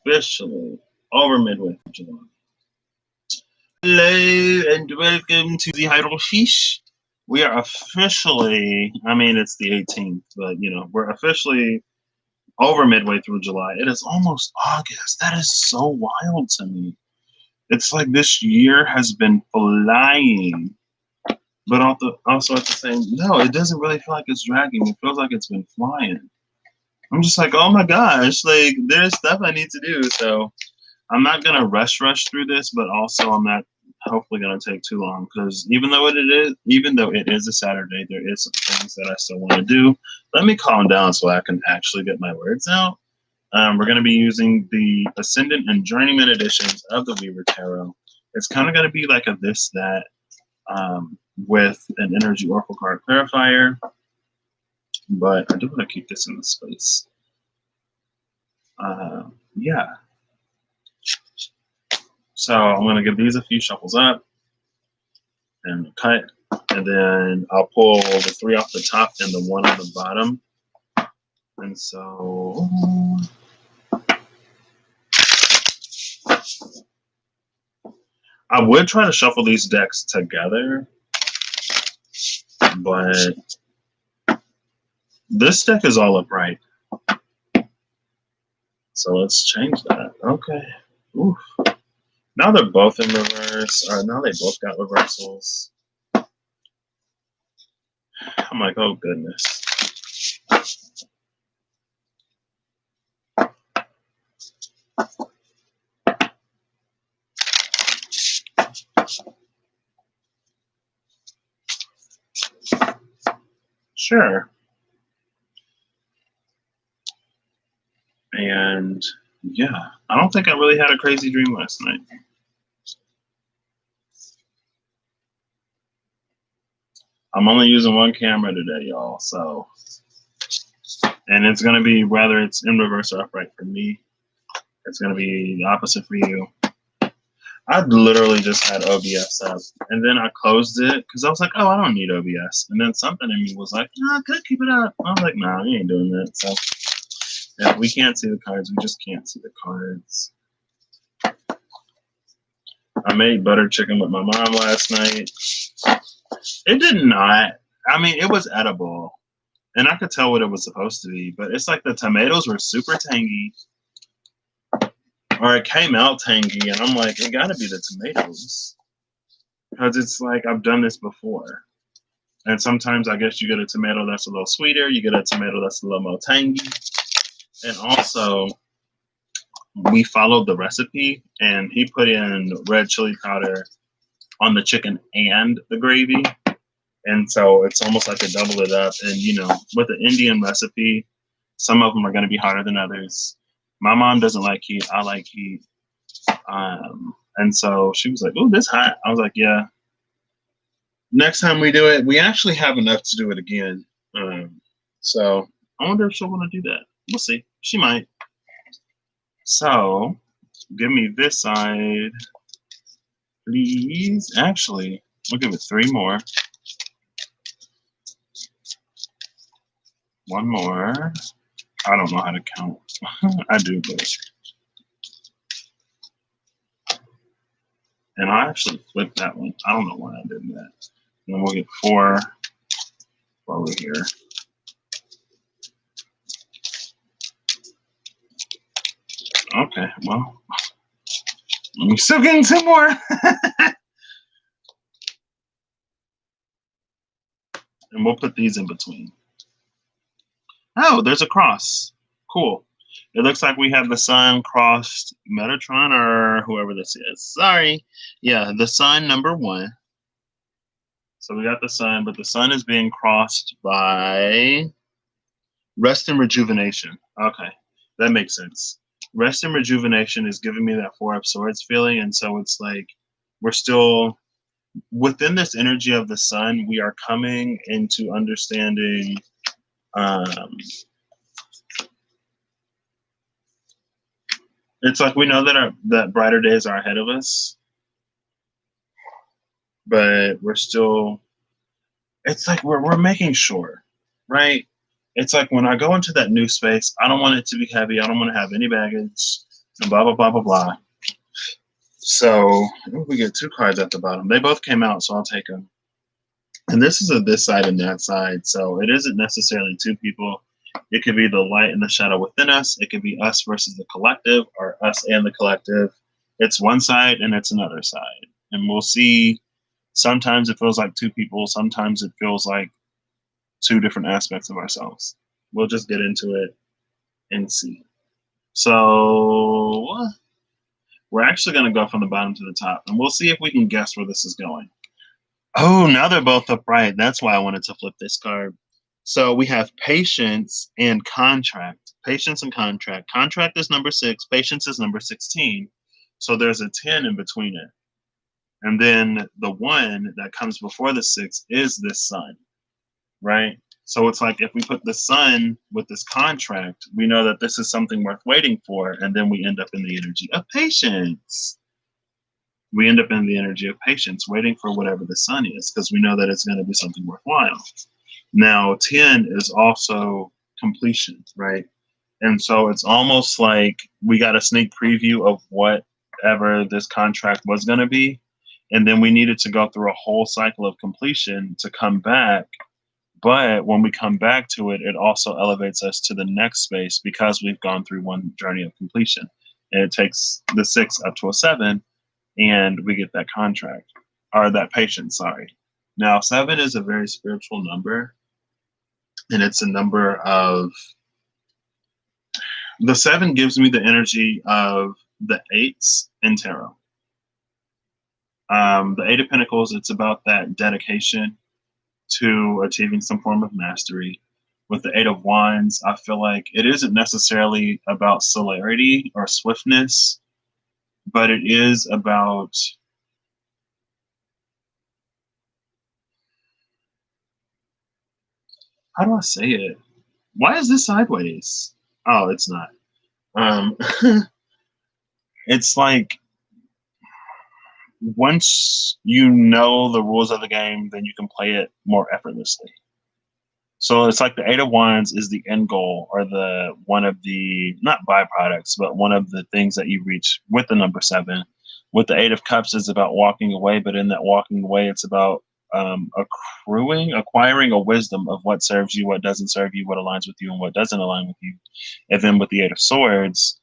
officially over midway through July. Hello and welcome to the Hydro Fish. We are officially, I mean, it's the 18th, but we're officially over midway through July. It is almost August. That is so wild to me. It's like this year has been flying. But also at the same, no, it doesn't really feel like it's dragging. It feels like it's been flying. I'm just like, oh my gosh, like there's stuff I need to do. So I'm not gonna rush through this, but also I'm not hopefully gonna take too long because even though it is a Saturday, there is some things that I still want to do. Let me calm down so I can actually get my words out. We're gonna be using the Ascendant and Journeyman editions of the Weaver Tarot. It's kind of gonna be like a this that with an Energy Oracle card clarifier. But I do want to keep this in the space. Yeah. So I'm going to give these a few shuffles up and cut. And then I'll pull the 3 off the top and the 1 on the bottom. And so... I would try to shuffle these decks together. But... this deck is all upright. So let's change that. Okay. Oof. Now they're both in reverse. Or now they both got reversals. I'm like, oh goodness. Sure. And yeah, I don't think I really had a crazy dream last night. I'm only using one camera today, y'all. So, and it's going to be whether it's in reverse or upright for me. It's going to be the opposite for you. I literally just had OBS up, and then I closed it because I was like, oh, I don't need OBS. And then something in me was like, no, good, keep it up. I was like, nah, you ain't doing that. So, yeah, we can't see the cards. We just can't see the cards. I made butter chicken with my mom last night. It did not. I mean, it was edible, and I could tell what it was supposed to be, but it's like the tomatoes were super tangy. Or it came out tangy, and I'm like, it gotta be the tomatoes. Because it's like, I've done this before. And sometimes I guess you get a tomato that's a little sweeter, you get a tomato that's a little more tangy. And also, we followed the recipe, and he put in red chili powder on the chicken and the gravy. And so it's almost like it doubled it up. And, with the Indian recipe, some of them are going to be hotter than others. My mom doesn't like heat. I like heat. And so she was like, oh, this hot. I was like, yeah. Next time we do it, we actually have enough to do it again. So I wonder if she'll want to do that. We'll see. She might. So give me this side, please. Actually, we'll give it 3 more. 1 more. I don't know how to count. I do, but. And I actually flipped that one. I don't know why I did that. And then we'll get 4 over here. Okay, well, I'm still getting 2 more. And we'll put these in between. Oh, there's a cross. Cool. It looks like we have the sun crossed Metatron or whoever this is. Sorry. Yeah, the sun number 1. So we got the sun, but the sun is being crossed by Rest and Rejuvenation. Okay, that makes sense. Rest and Rejuvenation is giving me that 4 of Swords feeling, and so it's like we're still within this energy of the sun. We are coming into understanding it's like we know that brighter days are ahead of us, but we're still. It's like we're making sure, right? It's like when I go into that new space, I don't want it to be heavy. I don't want to have any baggage. and blah, blah, blah, blah, blah. So we get two cards at the bottom. They both came out, so I'll take them. And this is a this side and that side. So it isn't necessarily two people. It could be the light and the shadow within us. It could be us versus the collective, or us and the collective. It's one side and it's another side. And we'll see. Sometimes it feels like two people. Sometimes it feels like two different aspects of ourselves. We'll just get into it and see. So we're actually going to go from the bottom to the top, and we'll see if we can guess where this is going. Oh, now they're both upright. That's why I wanted to flip this card. So we have patience and contract. Patience and contract. Contract is number 6. Patience is number 16. So there's a 10 in between it. And then the 1 that comes before the 6 is this sun, right? So it's like if we put the sun with this contract, we know that this is something worth waiting for. And then we end up in the energy of patience. We end up in the energy of patience, waiting for whatever the sun is, because we know that it's going to be something worthwhile. Now, 10 is also completion, right? And so it's almost like we got a sneak preview of whatever this contract was going to be. And then we needed to go through a whole cycle of completion to come back. But when we come back to it, it also elevates us to the next space because we've gone through one journey of completion. And it takes the 6 up to a 7. And we get that contract, or that patience, sorry. Now, 7 is a very spiritual number, and it's a number of, the 7 gives me the energy of the 8s in tarot. The 8 of Pentacles, it's about that dedication to achieving some form of mastery. With the 8 of Wands, I feel like it isn't necessarily about celerity or swiftness, but it is about, how do I say it? Why is this sideways? Oh, it's not. Um, it's like once you know the rules of the game, then you can play it more effortlessly. So it's like the 8 of Wands is the end goal, or the one of the, not byproducts, but one of the things that you reach with the number 7. With the 8 of Cups is about walking away, but in that walking away, it's about acquiring a wisdom of what serves you, what doesn't serve you, what aligns with you, and what doesn't align with you. And then with the 8 of Swords,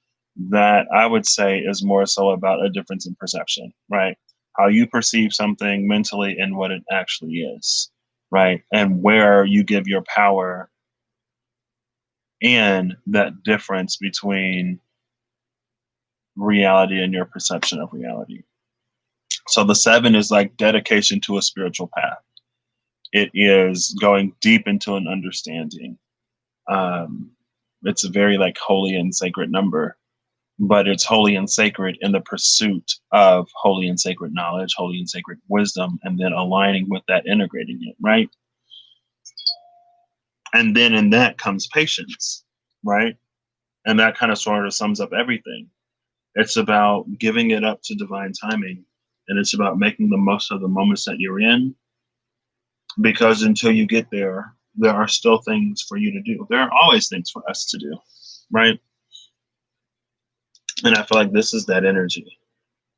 that I would say is more so about a difference in perception, right? How you perceive something mentally and what it actually is, right? And where you give your power, and that difference between reality and your perception of reality. So the 7 is like dedication to a spiritual path. It is going deep into an understanding. It's a very like holy and sacred number, but it's holy and sacred in the pursuit of holy and sacred knowledge, holy and sacred wisdom, and then aligning with that, integrating it, right? And then in that comes patience, right? And that kind of sort of sums up everything. It's about giving it up to divine timing, and it's about making the most of the moments that you're in, because until you get there, there are still things for you to do. There are always things for us to do, right? And I feel like this is that energy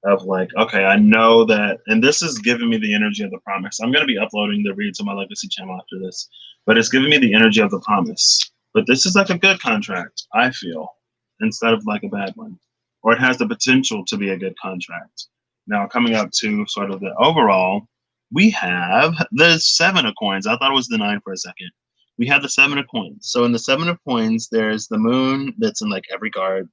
of like, okay, I know that, and this is giving me the energy of the promise. I'm going to be uploading the read to my legacy channel after this, but it's giving me the energy of the promise. But this is like a good contract, I feel, instead of like a bad one, or it has the potential to be a good contract. Now, coming up to sort of the overall, we have the 7 of coins. I thought it was the 9 for a second. We have the 7 of coins. So in the 7 of coins, there's the moon that's in like every card.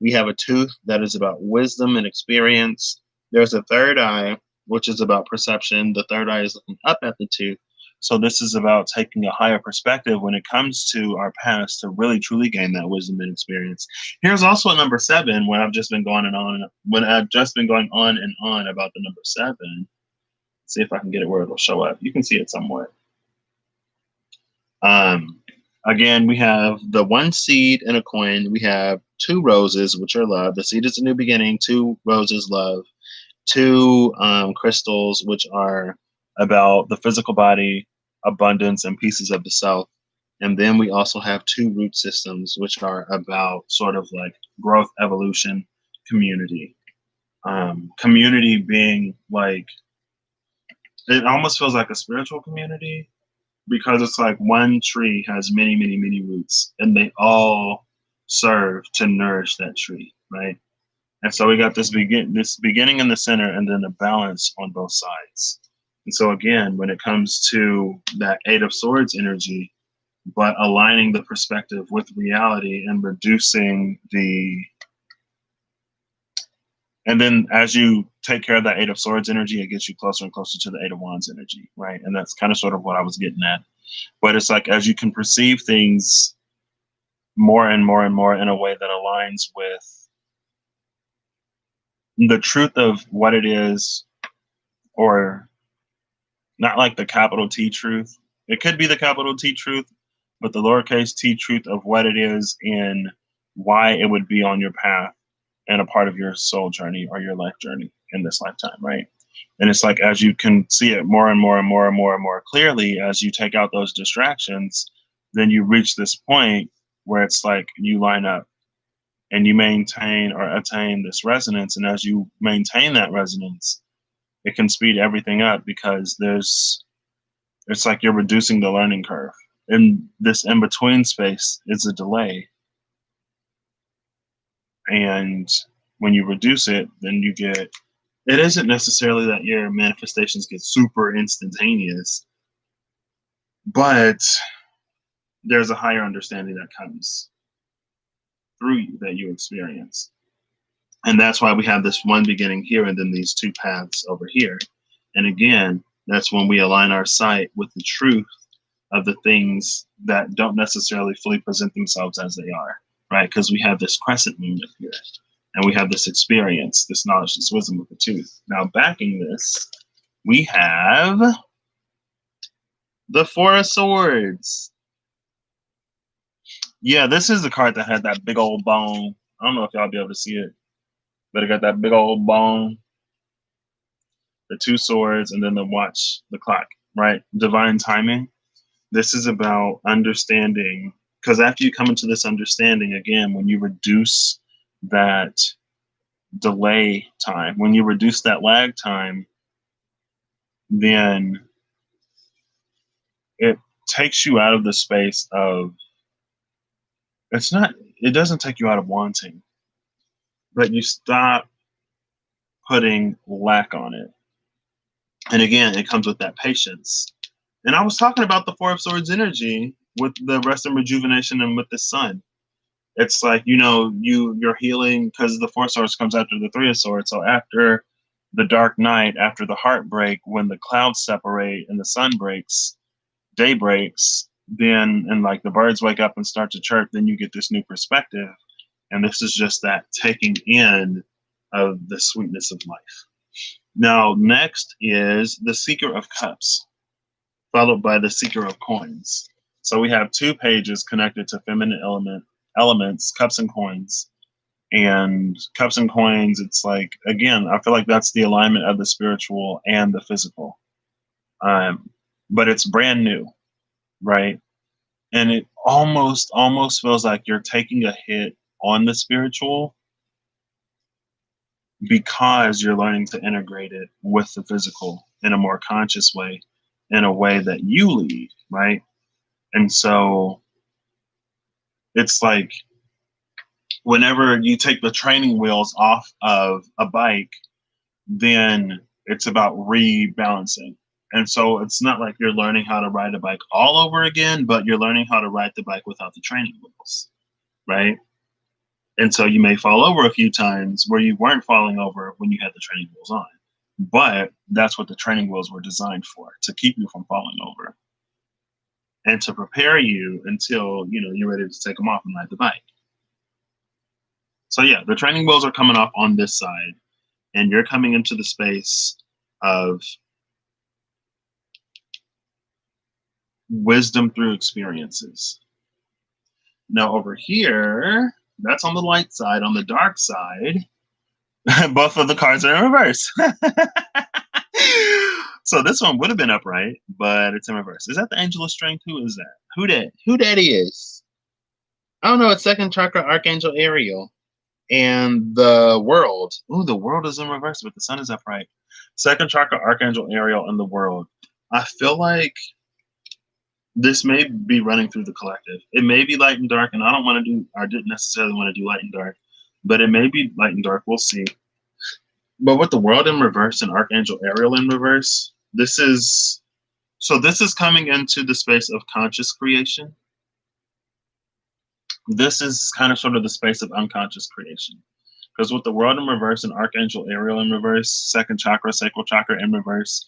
We have a tooth that is about wisdom and experience. There's a third eye, which is about perception. The third eye is looking up at the tooth. So this is about taking a higher perspective when it comes to our past to really truly gain that wisdom and experience. Here's also a number 7 when I've just been going on and on about the number 7. See if I can get it where it'll show up. You can see it somewhat. Again, we have the 1 seed and a coin. We have 2 roses, which are love. The seed is a new beginning. 2 roses, love. 2 crystals, which are about the physical body, abundance, and pieces of the self. And then we also have 2 root systems, which are about sort of like growth, evolution, community. Community being like, it almost feels like a spiritual community because it's like one tree has many, many, many roots and they all serve to nourish that tree, right? And so we got this beginning in the center and then a balance on both sides. And so again, when it comes to that Eight of Swords energy, but aligning the perspective with reality and reducing the, and then as you take care of that Eight of Swords energy, it gets you closer and closer to the Eight of Wands energy, right? And that's kind of sort of what I was getting at. But it's like as you can perceive things more and more and more in a way that aligns with the truth of what it is, or not like the capital T truth. It could be the capital T truth, but the lowercase t truth of what it is and why it would be on your path and a part of your soul journey or your life journey in this lifetime, right? And it's like as you can see it more and more and more and more and more clearly, as you take out those distractions, then you reach this point where it's like you line up and you maintain or attain this resonance. And as you maintain that resonance, it can speed everything up because it's like you're reducing the learning curve. And this in between space is a delay. And when you reduce it, then you get, it isn't necessarily that your manifestations get super instantaneous, but there's a higher understanding that comes through you that you experience. And that's why we have this one beginning here and then these two paths over here. And again, that's when we align our sight with the truth of the things that don't necessarily fully present themselves as they are, right? Because we have this crescent moon up here and we have this experience, this knowledge, this wisdom with the tooth. Now backing this, we have the Four of Swords. Yeah, this is the card that had that big old bone. I don't know if y'all be able to see it, but it got that big old bone, the two swords, and then the watch, the clock, right? Divine timing. This is about understanding, because after you come into this understanding, again, when you reduce that delay time, when you reduce that lag time, then it takes you out of the space of, it doesn't take you out of wanting, but you stop putting lack on it. And again, it comes with that patience. And I was talking about the Four of Swords energy with the rest and rejuvenation and with the sun. It's like, you're healing because the Four of Swords comes after the Three of Swords. So after the dark night, after the heartbreak, when the clouds separate and the sun breaks, day breaks, then, and like the birds wake up and start to chirp, then you get this new perspective. And this is just that taking in of the sweetness of life. Now, next is the Seeker of Cups, followed by the Seeker of Coins. So we have two pages connected to feminine elements, cups and coins. And cups and coins, it's like, again, I feel like that's the alignment of the spiritual and the physical. But it's brand new, right? And it almost feels like you're taking a hit on the spiritual because you're learning to integrate it with the physical in a more conscious way, in a way that you lead, right? And so it's like whenever you take the training wheels off of a bike, then it's about rebalancing. And so it's not like you're learning how to ride a bike all over again, but you're learning how to ride the bike without the training wheels, right? And so you may fall over a few times where you weren't falling over when you had the training wheels on. But that's what the training wheels were designed for, to keep you from falling over and to prepare you until, you're ready to take them off and ride the bike. So yeah, the training wheels are coming off on this side and you're coming into the space of wisdom through experiences. Now over here, that's on the light side. On the dark side, both of the cards are in reverse. So this one would have been upright, but it's in reverse. Is that the Angel of Strength? Who is that? Who that is? I don't know. It's second chakra Archangel Ariel. And the world. Ooh, the world is in reverse, but the sun is upright. Second chakra, Archangel Ariel, and the world. I feel like this may be running through the collective. It may be light and dark, and I don't want to do, I didn't necessarily want to do light and dark, but it may be light and dark. We'll see. But with the world in reverse and Archangel Ariel in reverse, this is coming into the space of conscious creation. This is kind of sort of the space of unconscious creation. Because with the world in reverse and Archangel Ariel in reverse, second chakra, sacral chakra in reverse,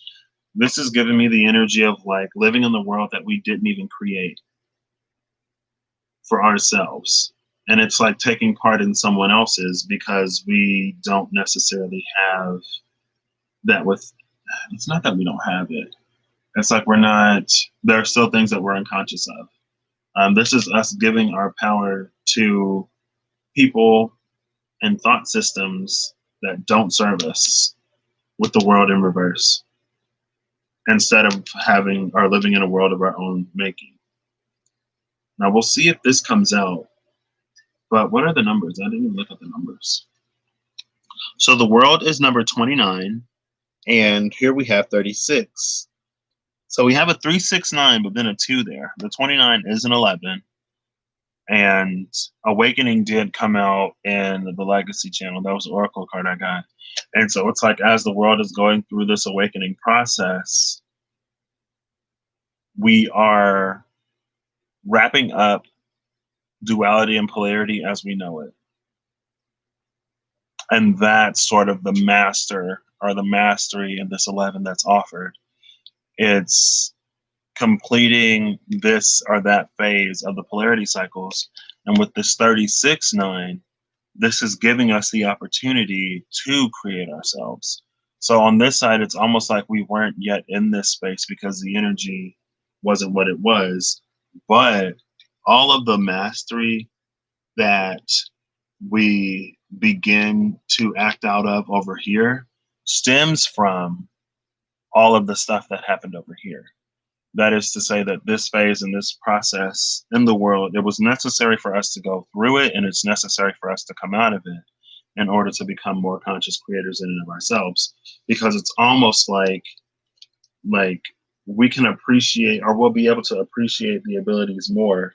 this is giving me the energy of like living in the world that we didn't even create for ourselves. And it's like taking part in someone else's because we don't necessarily have that with, it's not that we don't have it. It's like there are still things that we're unconscious of. This is us giving our power to people and thought systems that don't serve us with the world in reverse, instead of having or living in a world of our own making. Now we'll see if this comes out, but what are the numbers? I didn't even look at the numbers. So the world is number 29, and here we have 36. So we have a 369, but then a 2 there. The 29 is an 11. And Awakening did come out in the Legacy channel. That was the Oracle card I got. And so it's like as the world is going through this awakening process, we are wrapping up duality and polarity as we know it. And that's sort of the master or the mastery in this 11 that's offered. It's completing this or that phase of the polarity cycles. And with this 36-9, this is giving us the opportunity to create ourselves. So on this side, it's almost like we weren't yet in this space because the energy wasn't what it was. But all of the mastery that we begin to act out of over here stems from all of the stuff that happened over here. That is to say that this phase and this process in the world, it was necessary for us to go through it, and it's necessary for us to come out of it in order to become more conscious creators in and of ourselves. Because it's almost like we can appreciate, or we'll be able to appreciate the abilities more.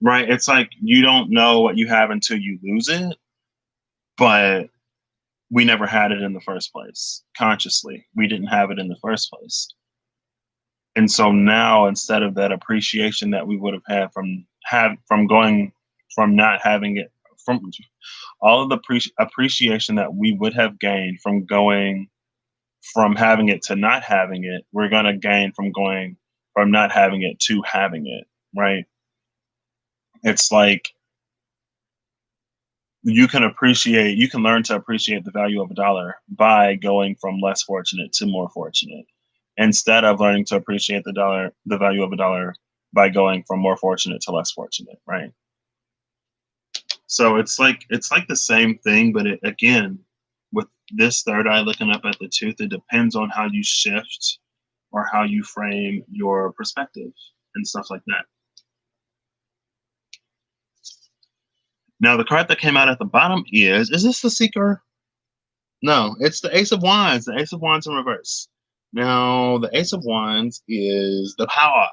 Right? It's like you don't know what you have until you lose it, but we never had it in the first place. Consciously, we didn't have it in the first place. And so now, instead of that appreciation that we would have had from not having it, from all of the appreciation that we would have gained from going from having it to not having it, we're going to gain from going from not having it to having it, right? It's like you can learn to appreciate the value of a dollar by going from less fortunate to more fortunate, instead of learning to appreciate the value of a dollar by going from more fortunate to less fortunate, right? So it's like the same thing, but again, with this third eye looking up at the tooth, it depends on how you shift or how you frame your perspective and stuff like that. Now, the card that came out at the bottom is this the Seeker? No, it's the Ace of Wands. The Ace of Wands in reverse. Now, the Ace of Wands is the power.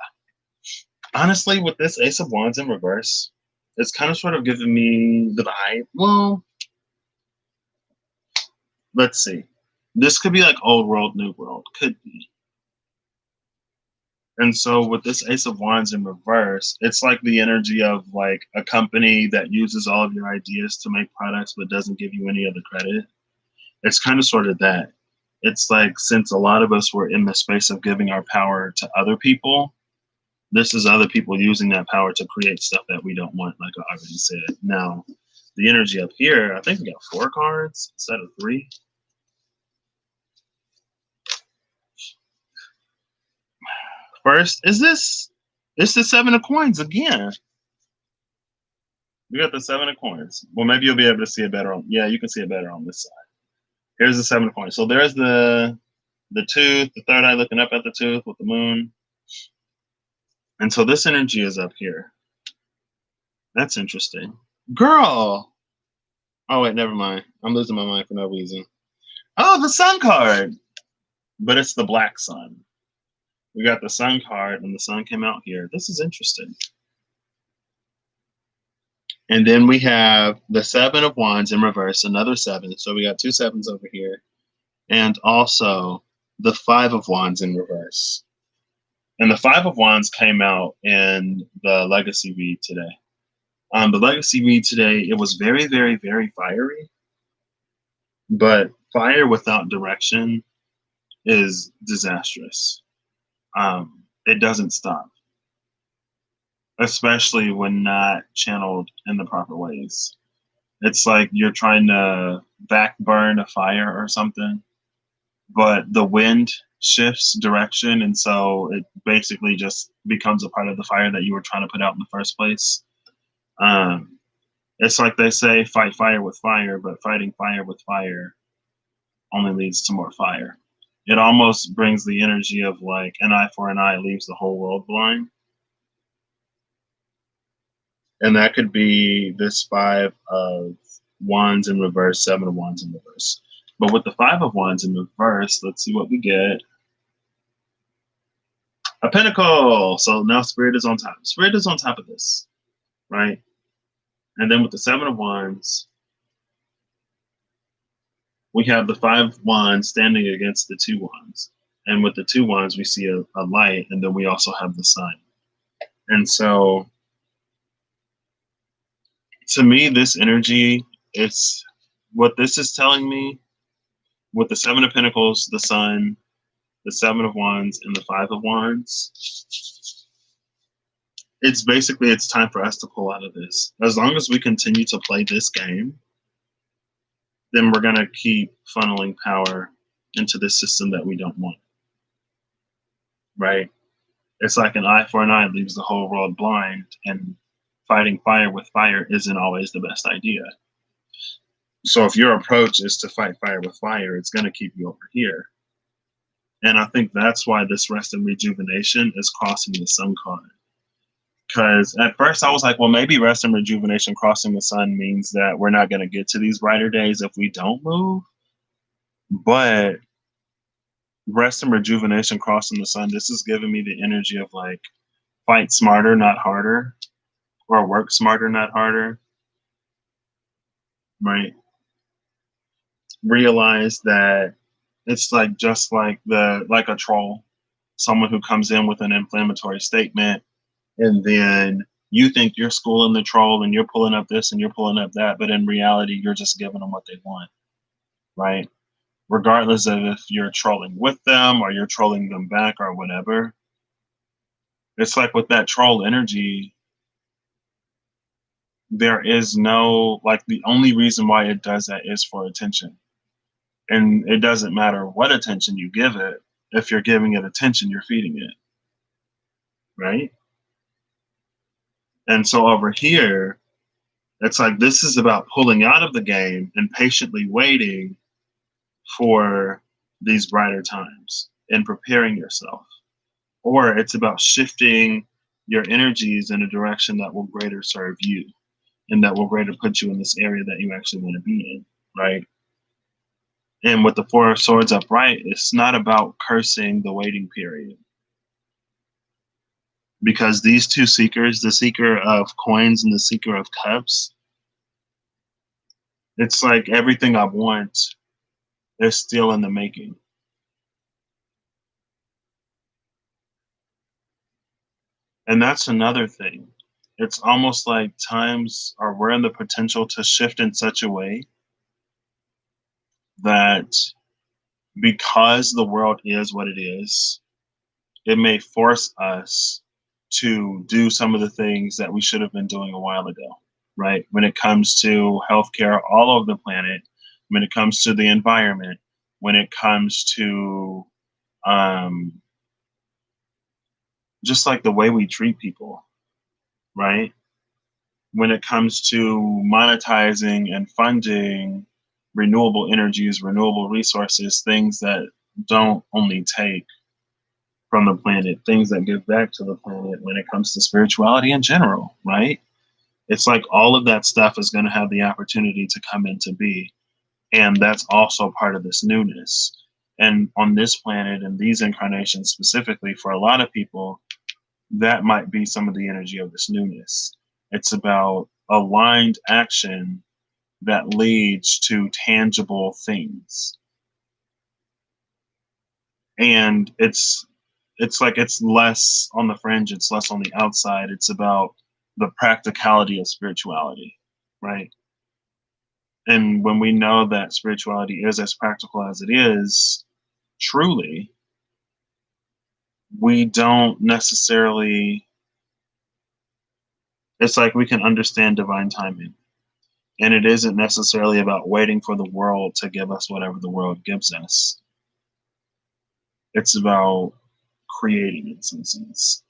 Honestly, with this Ace of Wands in reverse, it's kind of sort of giving me the vibe. Well, let's see. This could be like old world, new world. Could be. And so with this Ace of Wands in reverse, it's like the energy of like a company that uses all of your ideas to make products but doesn't give you any of the credit. It's kind of sort of that. It's like, since a lot of us were in the space of giving our power to other people, this is other people using that power to create stuff that we don't want, like I already said. Now, the energy up here, I think we got 4 cards instead of 3. First, it's the 7 of coins again. We got the 7 of coins. Well, maybe you'll be able to see it better yeah, you can see it better on this side. Here's the 7 of coins. So there's the tooth, the third eye looking up at the tooth with the moon. And so this energy is up here. That's interesting. Girl, Oh wait, never mind. I'm losing my mind for no reason. Oh, the sun card, but it's the black sun. We got the sun card, and the sun came out here. This is interesting. And then we have the seven of wands in reverse, another seven. So we got two sevens over here, and also the five of wands in reverse. And the five of wands came out in the legacy read today. The legacy read today, it was very, very, very fiery, but fire without direction is disastrous. It doesn't stop, especially when not channeled in the proper ways. It's like you're trying to back burn a fire or something, but the wind shifts direction, and so it basically just becomes a part of the fire that you were trying to put out in the first place. Um, it's like they say, fight fire with fire, but fighting fire with fire only leads to more fire. It almost brings the energy of like an eye for an eye leaves the whole world blind. And that could be this five of wands in reverse, seven of wands in reverse. But with the five of wands in reverse, let's see what we get. A pentacle. So now spirit is on top. Spirit is on top of this, right? And then with the seven of wands, we have the five wands standing against the two wands. And with the two wands, we see a light, and then we also have the sun. And so to me, this energy, it's what this is telling me with the seven of pentacles, the sun, the seven of wands, and the five of wands. It's basically it's time for us to pull out of this. As long as we continue to play this game, then we're gonna keep funneling power into this system that we don't want. Right? It's like an eye for an eye leaves the whole world blind, and fighting fire with fire isn't always the best idea. So if your approach is to fight fire with fire, it's going to keep you over here. And I think that's why this rest and rejuvenation is crossing the sun card. Because at first I was like, well, maybe rest and rejuvenation crossing the sun means that we're not going to get to these brighter days if we don't move. But rest and rejuvenation crossing the sun, this is giving me the energy of like fight smarter, not harder, or work smarter, not harder. Right? Realize that it's like just like a troll, someone who comes in with an inflammatory statement, and then you think you're schooling the troll and you're pulling up this and you're pulling up that, but in reality you're just giving them what they want, right? Regardless of if you're trolling with them or you're trolling them back or whatever. It's like with that troll energy, there is no, like, the only reason why it does that is for attention. And it doesn't matter what attention you give it. If you're giving it attention, you're feeding it, right? And so over here, it's like this is about pulling out of the game and patiently waiting for these brighter times and preparing yourself. Or it's about shifting your energies in a direction that will greater serve you and that will greater put you in this area that you actually want to be in, right? And with the Four of Swords upright, it's not about cursing the waiting period. Because these two seekers, the seeker of coins and the seeker of cups, it's like everything I want is still in the making. And that's another thing. It's almost like times are we're in the potential to shift in such a way that because the world is what it is, it may force us to do some of the things that we should have been doing a while ago, right? When it comes to healthcare all over the planet, when it comes to the environment, when it comes to um, just like the way we treat people, right? When it comes to monetizing and funding renewable energies, renewable resources, things that don't only take from the planet, things that give back to the planet when it comes to spirituality in general, right? It's like all of that stuff is going to have the opportunity to come into be. And that's also part of this newness. And on this planet and these incarnations specifically, for a lot of people, that might be some of the energy of this newness. It's about aligned action that leads to tangible things. And it's like it's less on the fringe, it's less on the outside. It's about the practicality of spirituality, right? And when we know that spirituality is as practical as it is, truly, we don't necessarily, it's like we can understand divine timing. And it isn't necessarily about waiting for the world to give us whatever the world gives us. It's about creating in some sense.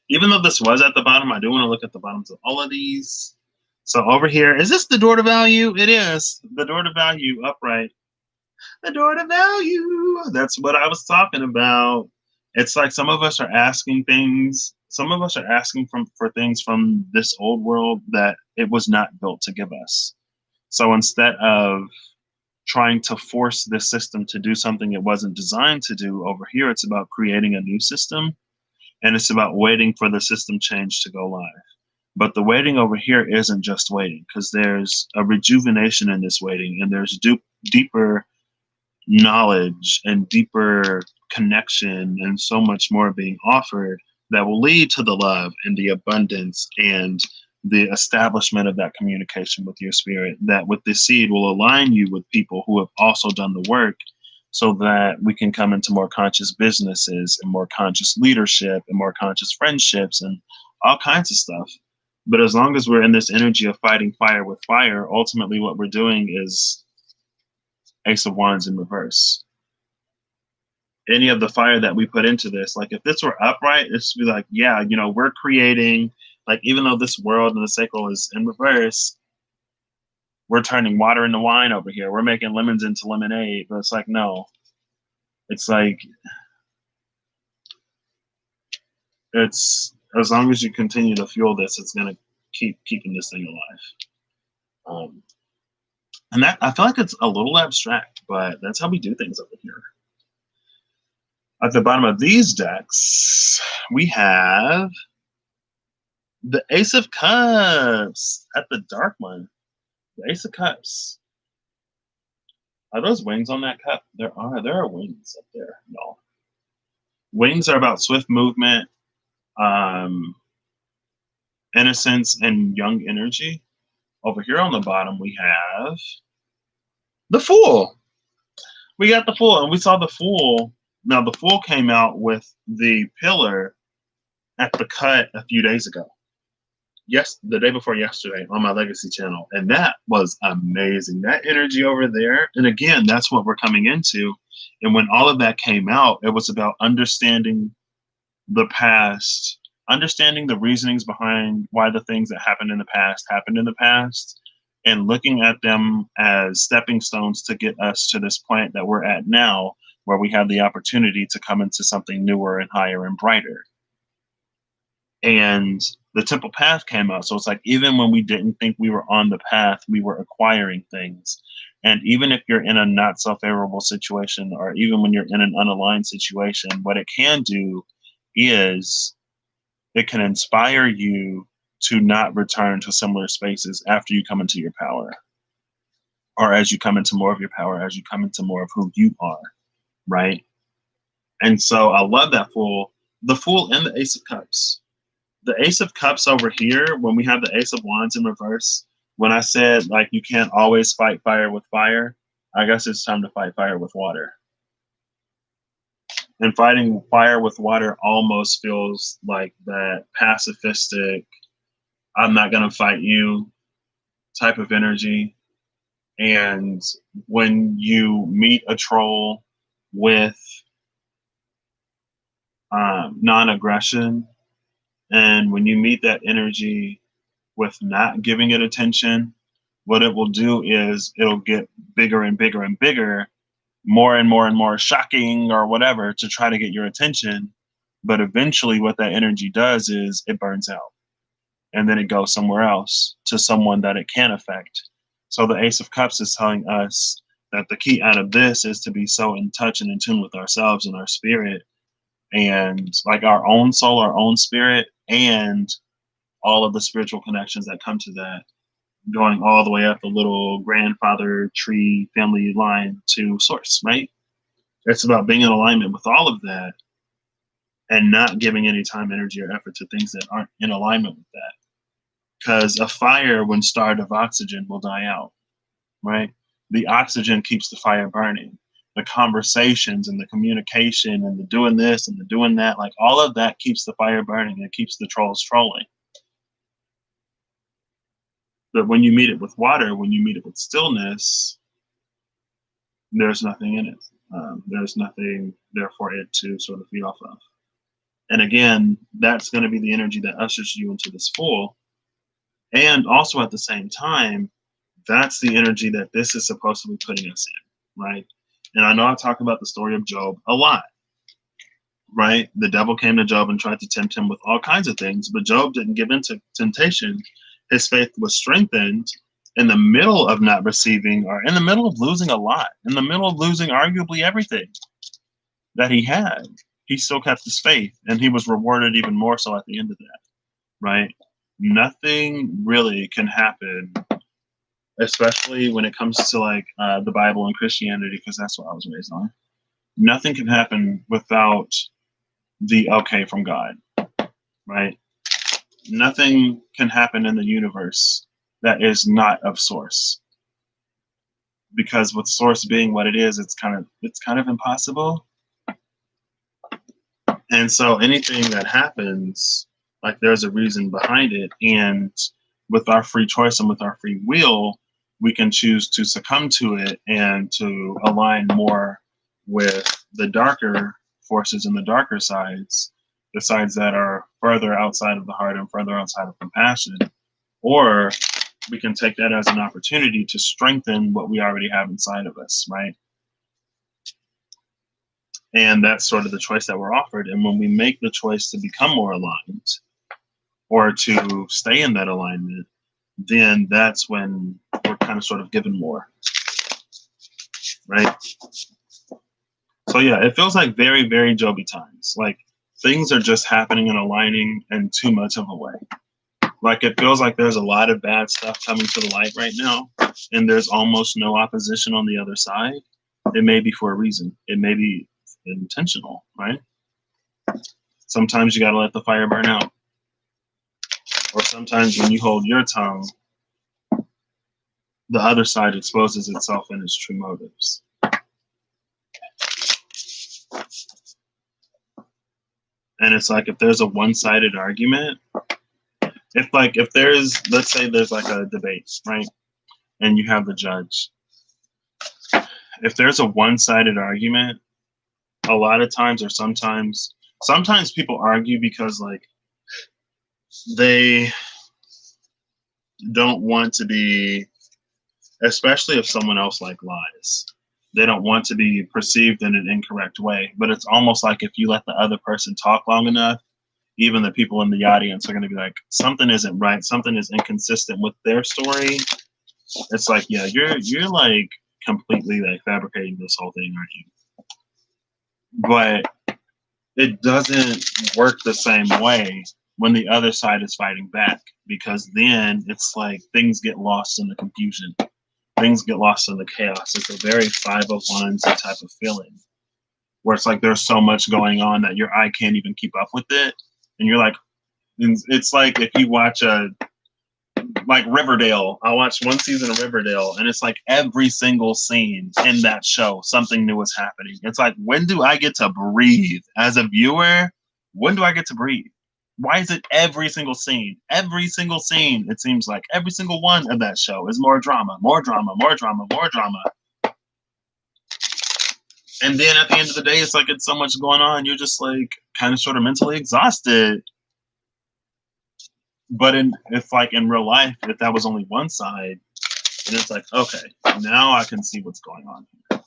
Even though this was at the bottom, I do want to look at the bottoms of all of these. So over here, is this the door to value? It is. The door to value upright. The door to value. That's what I was talking about. It's like some of us are asking things. Some of us are asking for things from this old world that it was not built to give us. So instead of trying to force this system to do something it wasn't designed to do, over here it's about creating a new system, and it's about waiting for the system change to go live. But the waiting over here isn't just waiting, because there's a rejuvenation in this waiting, and there's deeper knowledge and deeper connection and so much more being offered that will lead to the love and the abundance and the establishment of that communication with your spirit, that with this seed will align you with people who have also done the work, so that we can come into more conscious businesses and more conscious leadership and more conscious friendships and all kinds of stuff. But as long as we're in this energy of fighting fire with fire, ultimately what we're doing is Ace of Wands in reverse. Any of the fire that we put into this, like if this were upright, it's be like, yeah, we're creating, like, even though this world and the sacral is in reverse, we're turning water into wine over here. We're making lemons into lemonade. But it's like, no. It's like, it's as long as you continue to fuel this, it's gonna keep keeping this thing alive. And that, I feel like it's a little abstract, but that's how we do things over here. At the bottom of these decks, we have the Ace of Cups at the dark one. The Ace of Cups. Are those wings on that cup? There are wings up there. No. Wings are about swift movement, innocence, and young energy. Over here on the bottom, we have the Fool. We got the Fool, and we saw the Fool. Now, the Fool came out with the pillar at the cut a few days ago. Yes, the day before yesterday on my Legacy channel. And that was amazing. That energy over there. And again, that's what we're coming into. And when all of that came out, it was about understanding the past, understanding the reasonings behind why the things that happened in the past, and looking at them as stepping stones to get us to this point that we're at now, where we have the opportunity to come into something newer and higher and brighter. And the Temple Path came out. So it's like, even when we didn't think we were on the path, we were acquiring things. And even if you're in a not so favorable situation, or even when you're in an unaligned situation, what it can do is it can inspire you to not return to similar spaces after you come into your power, or as you come into more of your power, as you come into more of who you are, right? And so I love that Fool, the Fool and the Ace of Cups. The Ace of Cups over here, when we have the Ace of Wands in reverse, when I said, like, you can't always fight fire with fire, I guess it's time to fight fire with water. And fighting fire with water almost feels like that pacifistic, I'm not going to fight you type of energy. And when you meet a troll with non-aggression, and when you meet that energy with not giving it attention, what it will do is it'll get bigger and bigger and bigger, more and more and more shocking or whatever, to try to get your attention. But eventually what that energy does is it burns out. and then it goes somewhere else to someone that it can affect. So the Ace of Cups is telling us that the key out of this is to be so in touch and in tune with ourselves and our spirit, and like our own soul, our own spirit, and all of the spiritual connections that come to that, going all the way up the little grandfather tree family line to source, right? It's about being in alignment with all of that and not giving any time, energy, or effort to things that aren't in alignment with that. Because a fire, when starved of oxygen, will die out, right? The oxygen keeps the fire burning. The conversations and the communication and the doing this and the doing that, like all of that keeps the fire burning and keeps the trolls trolling. But when you meet it with water, when you meet it with stillness, there's nothing in it. There's nothing there for it to sort of feed off of. And again, that's going to be the energy that ushers you into this full. And also at the same time, that's the energy that this is supposed to be putting us in, right? And I know I talk about the story of Job a lot, right? The devil came to Job and tried to tempt him with all kinds of things, but Job didn't give in to temptation. His faith was strengthened in the middle of not receiving, or in the middle of losing a lot, in the middle of losing arguably everything that he had. He still kept his faith, and he was rewarded even more so at the end of that, right? Nothing really can happen, especially when it comes to like the Bible and Christianity, because that's what I was raised on. Nothing can happen without the okay from God, right? Nothing can happen in the universe that is not of source, because with source being what it is, it's kind of impossible. And so anything that happens, like there's a reason behind it, and with our free choice and with our free will, we can choose to succumb to it and to align more with the darker forces and the darker sides, the sides that are further outside of the heart and further outside of compassion. Or we can take that as an opportunity to strengthen what we already have inside of us, right? And that's sort of the choice that we're offered. And when we make the choice to become more aligned or to stay in that alignment, then that's when we're kind of sort of given more, right? So yeah, it feels like very, very Joby times. Like things are just happening and aligning in too much of a way. Like it feels like there's a lot of bad stuff coming to the light right now, and there's almost no opposition on the other side. It may be for a reason. It may be intentional, right? Sometimes you got to let the fire burn out. Or sometimes when you hold your tongue, the other side exposes itself and its true motives. And it's like if there's a one-sided argument, if there's, let's say there's like a debate, right? And you have the judge. If there's a one-sided argument, a lot of times or sometimes people argue because like they don't want to be, especially if someone else like lies, they don't want to be perceived in an incorrect way. But it's almost like if you let the other person talk long enough, even the people in the audience are going to be like, something isn't right, something is inconsistent with their story. It's like, yeah, you're like completely like fabricating this whole thing, aren't you? But it doesn't work the same way when the other side is fighting back, because then it's like things get lost in the confusion. Things get lost in the chaos. It's a very 501 type of feeling where it's like there's so much going on that your eye can't even keep up with it. And you're like, it's like if you watch like Riverdale. I watched one season of Riverdale, and it's like every single scene in that show, something new is happening. It's like, when do I get to breathe as a viewer? When do I get to breathe? Why is it every single scene? Every single scene, it seems like every single one of that show is more drama, more drama, more drama, more drama. And then at the end of the day, it's like it's so much going on. You're just like kind of sort of mentally exhausted. But if like in real life, if that was only one side, then it's like, okay, now I can see what's going on here.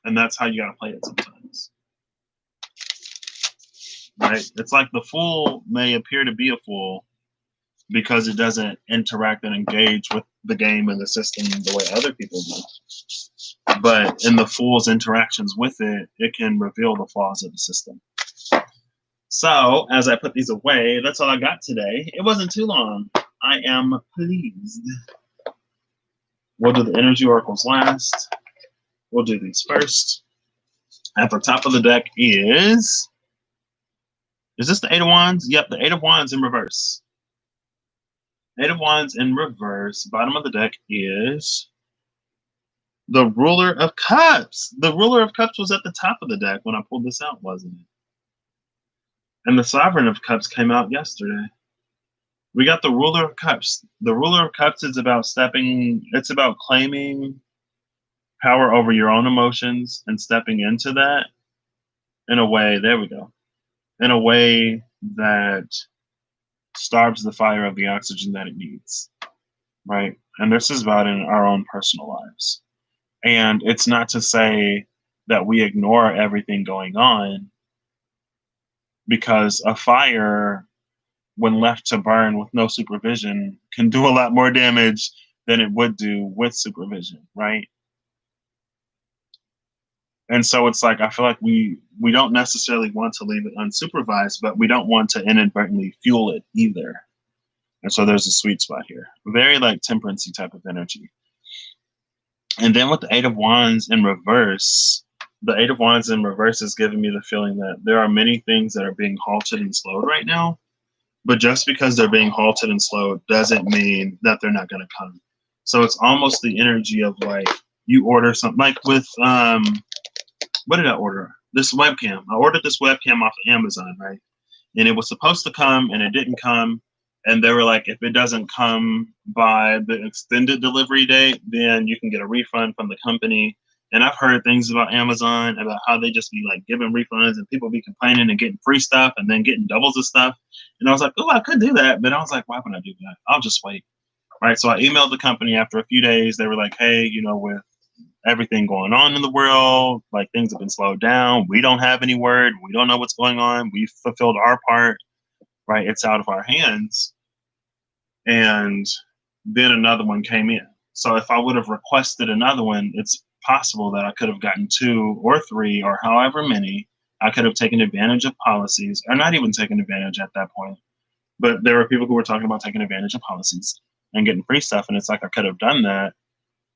And that's how you got to play it sometimes. Right? It's like the fool may appear to be a fool, because it doesn't interact and engage with the game and the system the way other people do. But in the Fool's interactions with it, it can reveal the flaws of the system. So, as I put these away, that's all I got today. It wasn't too long. I am pleased. We'll do the energy oracles last. We'll do these first. At the top of the deck is this the Eight of Wands? Yep, the Eight of Wands in reverse. Eight of Wands in reverse. Bottom of the deck is the Ruler of Cups. The Ruler of Cups was at the top of the deck when I pulled this out, wasn't it? And the Sovereign of Cups came out yesterday. We got the Ruler of Cups. The Ruler of Cups is about it's about claiming power over your own emotions and stepping into that in a way, there we go, in a way that starves the fire of the oxygen that it needs, right? And this is about in our own personal lives. And it's not to say that we ignore everything going on, because a fire, when left to burn with no supervision, can do a lot more damage than it would do with supervision, right? And so it's like, I feel like we don't necessarily want to leave it unsupervised, but we don't want to inadvertently fuel it either. And so there's a sweet spot here. Very like temperance-y type of energy. And then with the Eight of Wands in reverse, the Eight of Wands in reverse is giving me the feeling that there are many things that are being halted and slowed right now. But just because they're being halted and slowed doesn't mean that they're not going to come. So it's almost the energy of like, you order something, like with, what did I order? This webcam. I ordered this webcam off of Amazon, right? And it was supposed to come and it didn't come. And they were like, if it doesn't come by the extended delivery date, then you can get a refund from the company. And I've heard things about Amazon, about how they just be like giving refunds and people be complaining and getting free stuff and then getting doubles of stuff. And I was like, oh, I could do that. But I was like, why would I do that? I'll just wait. Right. So I emailed the company after a few days. They were like, hey, with everything going on in the world, like things have been slowed down. We don't have any word. We don't know what's going on. We've fulfilled our part. Right. It's out of our hands. And then another one came in. So if I would have requested another one, it's possible that I could have gotten 2 or 3 or however many. I could have taken advantage of policies, or not even taken advantage at that point. But there were people who were talking about taking advantage of policies and getting free stuff. And it's like, I could have done that.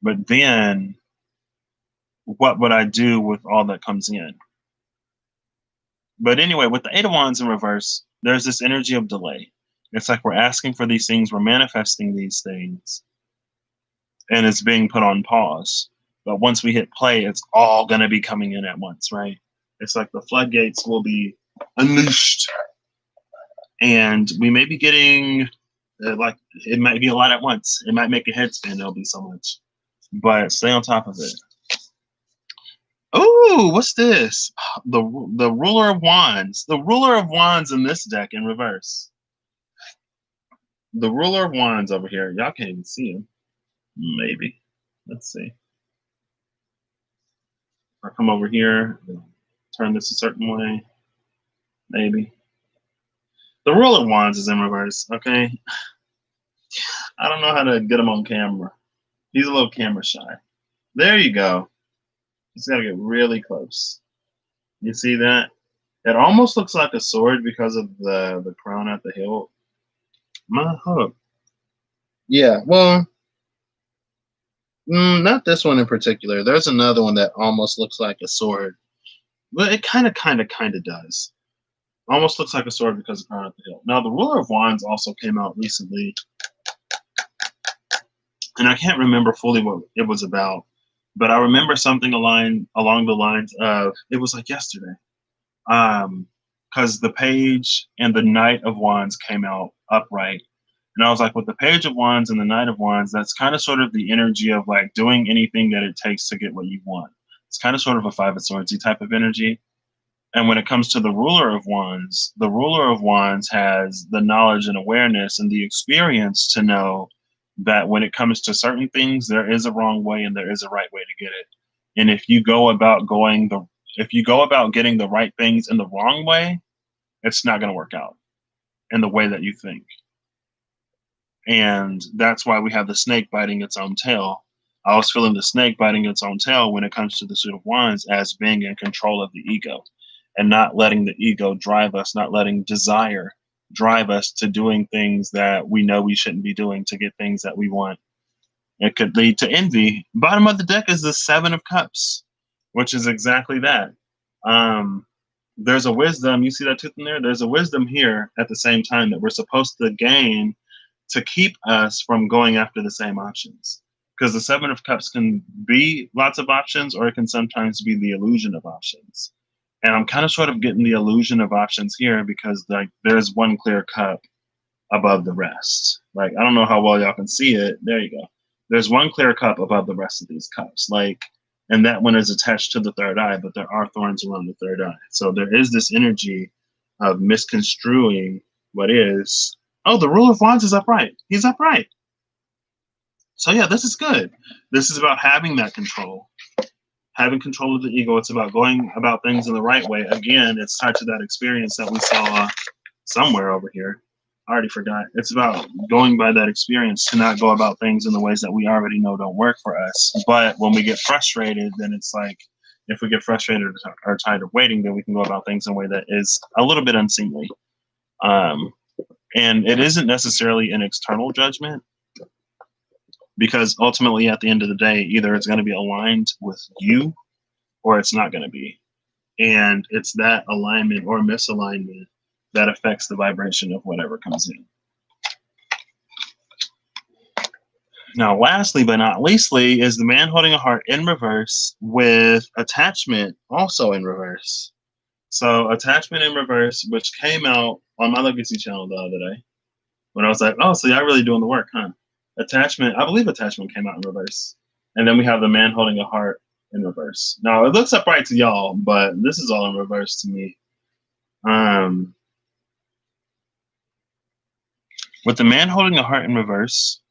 But then what would I do with all that comes in? But anyway, with the Eight of Wands in reverse, there's this energy of delay. It's like we're asking for these things, we're manifesting these things, and it's being put on pause. But once we hit play, it's all going to be coming in at once, right? It's like the floodgates will be unleashed. And we may be getting, like, it might be a lot at once. It might make a head spin, there'll be so much. But stay on top of it. Oh, what's this? The Ruler of Wands. The Ruler of Wands in this deck in reverse. The Ruler of Wands over here. Y'all can't even see him. Maybe. Let's see. I come over here, turn this a certain way. Maybe. The Ruler of Wands is in reverse, okay? I don't know how to get him on camera. He's a little camera shy. There you go. He's got to get really close. You see that? It almost looks like a sword because of the crown at the hilt. My hook. Yeah, well, not this one in particular. There's another one that almost looks like a sword. But it kind of does. Almost looks like a sword because of the crown at the hilt. Now, the Ruler of Wands also came out recently. And I can't remember fully what it was about. But I remember something along the lines of, it was like yesterday. Because the Page and the Knight of Wands came out upright. And I was like, with the Page of Wands and the Knight of Wands, that's kind of sort of the energy of like doing anything that it takes to get what you want. It's kind of sort of a Five of Swords-y type of energy. And when it comes to the Ruler of Wands, the Ruler of Wands has the knowledge and awareness and the experience to know that when it comes to certain things, there is a wrong way and there is a right way to get it. And if you go about getting the right things in the wrong way, it's not going to work out in the way that you think. And that's why we have the snake biting its own tail. I was feeling the snake biting its own tail when it comes to the Suit of Wands as being in control of the ego and not letting the ego drive us, not letting desire drive us to doing things that we know we shouldn't be doing to get things that we want. It could lead to envy. Bottom of the deck is the Seven of Cups, which is exactly that. Um, there's a wisdom. You see that tooth in there? There's a wisdom here at the same time that we're supposed to gain to keep us from going after the same options. Because the Seven of Cups can be lots of options, or it can sometimes be the illusion of options. And I'm kind of sort of getting the illusion of options here because like there's one clear cup above the rest. Like I don't know how well y'all can see it. There you go. There's one clear cup above the rest of these cups. Like, and that one is attached to the third eye, but there are thorns around the third eye. So there is this energy of misconstruing what is. Oh, the ruler of wands is upright. He's upright. So yeah, this is good. This is about having that control, having control of the ego. It's about going about things in the right way. Again, it's tied to that experience that we saw somewhere over here. I already forgot. It's about going by that experience to not go about things in the ways that we already know don't work for us. But when we get frustrated, then it's like, if we get frustrated or tired of waiting, then we can go about things in a way that is a little bit unseemly. And it isn't necessarily an external judgment, because ultimately at the end of the day, either it's going to be aligned with you or it's not going to be. And it's that alignment or misalignment that affects the vibration of whatever comes in. Now, lastly but not leastly, is the man holding a heart in reverse with attachment also in reverse. So attachment in reverse, which came out on my Legacy channel the other day, when I was like, oh, so y'all really doing the work, huh? Attachment, I believe attachment came out in reverse. And then we have the man holding a heart in reverse. Now, it looks upright to y'all, but this is all in reverse to me. With the man holding a heart in reverse,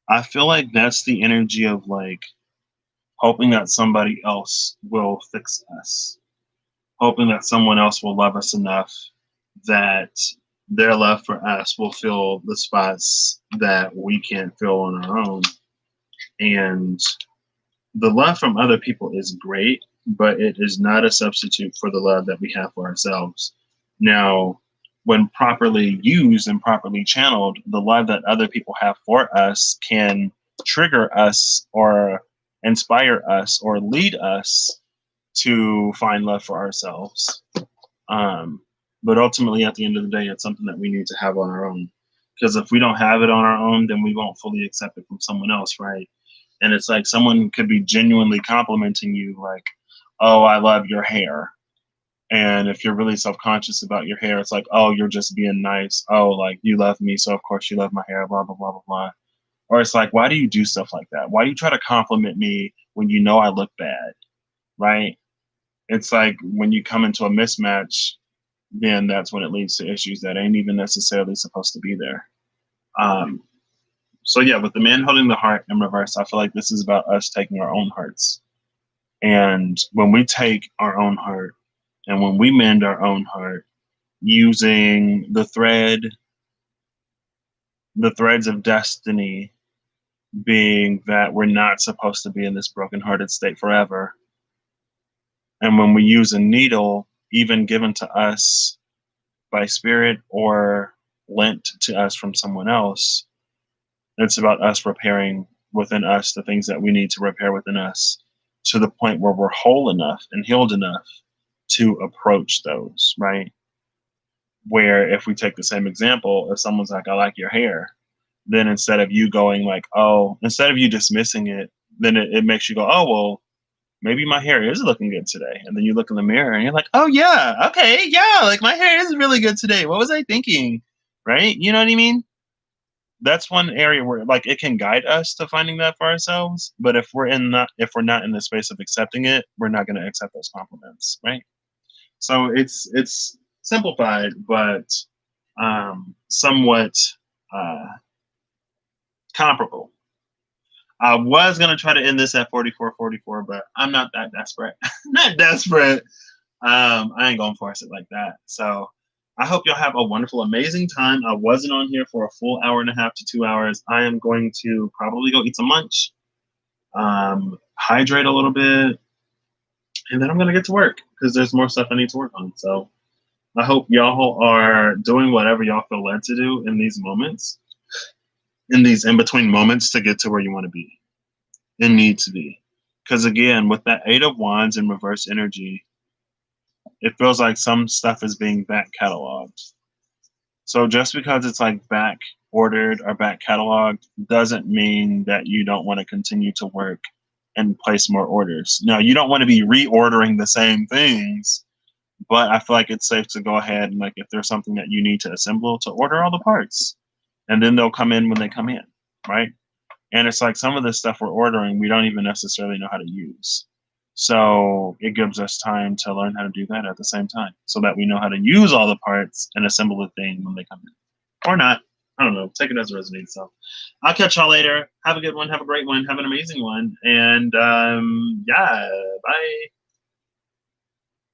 I feel like that's the energy of like hoping that somebody else will fix us, hoping that someone else will love us enough that their love for us will fill the spots that we can't fill on our own. And the love from other people is great, but it is not a substitute for the love that we have for ourselves. Now, when properly used and properly channeled, the love that other people have for us can trigger us or inspire us or lead us to find love for ourselves. But ultimately, at the end of the day, it's something that we need to have on our own. Because if we don't have it on our own, then we won't fully accept it from someone else, right? And it's like someone could be genuinely complimenting you, like, oh, I love your hair. And if you're really self-conscious about your hair, it's like, oh, you're just being nice. Oh, like, you love me, so of course you love my hair, blah, blah, blah, blah, blah. Or it's like, why do you do stuff like that? Why do you try to compliment me when you know I look bad, right? It's like when you come into a mismatch, then that's when it leads to issues that ain't even necessarily supposed to be there. So yeah, with the man holding the heart in reverse, I feel like this is about us taking our own hearts. And when we take our own heart and when we mend our own heart using the threads of destiny, being that we're not supposed to be in this brokenhearted state forever. And when we use a needle, even given to us by spirit or lent to us from someone else, it's about us repairing within us the things that we need to repair within us to the point where we're whole enough and healed enough to approach those, right? Where if we take the same example, if someone's like, I like your hair, then instead of you going like, oh, instead of you dismissing it, then it makes you go, oh, well, maybe my hair is looking good today. And then you look in the mirror and you're like, oh, yeah, okay, yeah, like my hair is really good today. What was I thinking? Right? You know what I mean? That's one area where like it can guide us to finding that for ourselves. But if we're not in the space of accepting it, we're not going to accept those compliments, right? So it's simplified, but somewhat comparable. I was gonna try to end this at 44:44, but I'm not that desperate. Not desperate. I ain't gonna force it like that. So I hope y'all have a wonderful, amazing time. I wasn't on here for a full hour and a half to 2 hours. I am going to probably go eat some lunch, hydrate a little bit, and then I'm going to get to work because there's more stuff I need to work on. So I hope y'all are doing whatever y'all feel led to do in these moments, in these in between moments to get to where you want to be and need to be. Because again, with that Eight of Wands in reverse energy, it feels like some stuff is being back cataloged. So just because it's like back ordered or back cataloged doesn't mean that you don't want to continue to work and place more orders. Now, you don't want to be reordering the same things, but I feel like it's safe to go ahead and, like, if there's something that you need to assemble, to order all the parts, and then they'll come in when they come in, right? And it's like some of the stuff we're ordering, we don't even necessarily know how to use. So it gives us time to learn how to do that at the same time so that we know how to use all the parts and assemble the thing when they come in. Or not. I don't know. Take it as it resonates. So I'll catch y'all later. Have a good one. Have a great one. Have an amazing one. And yeah, bye.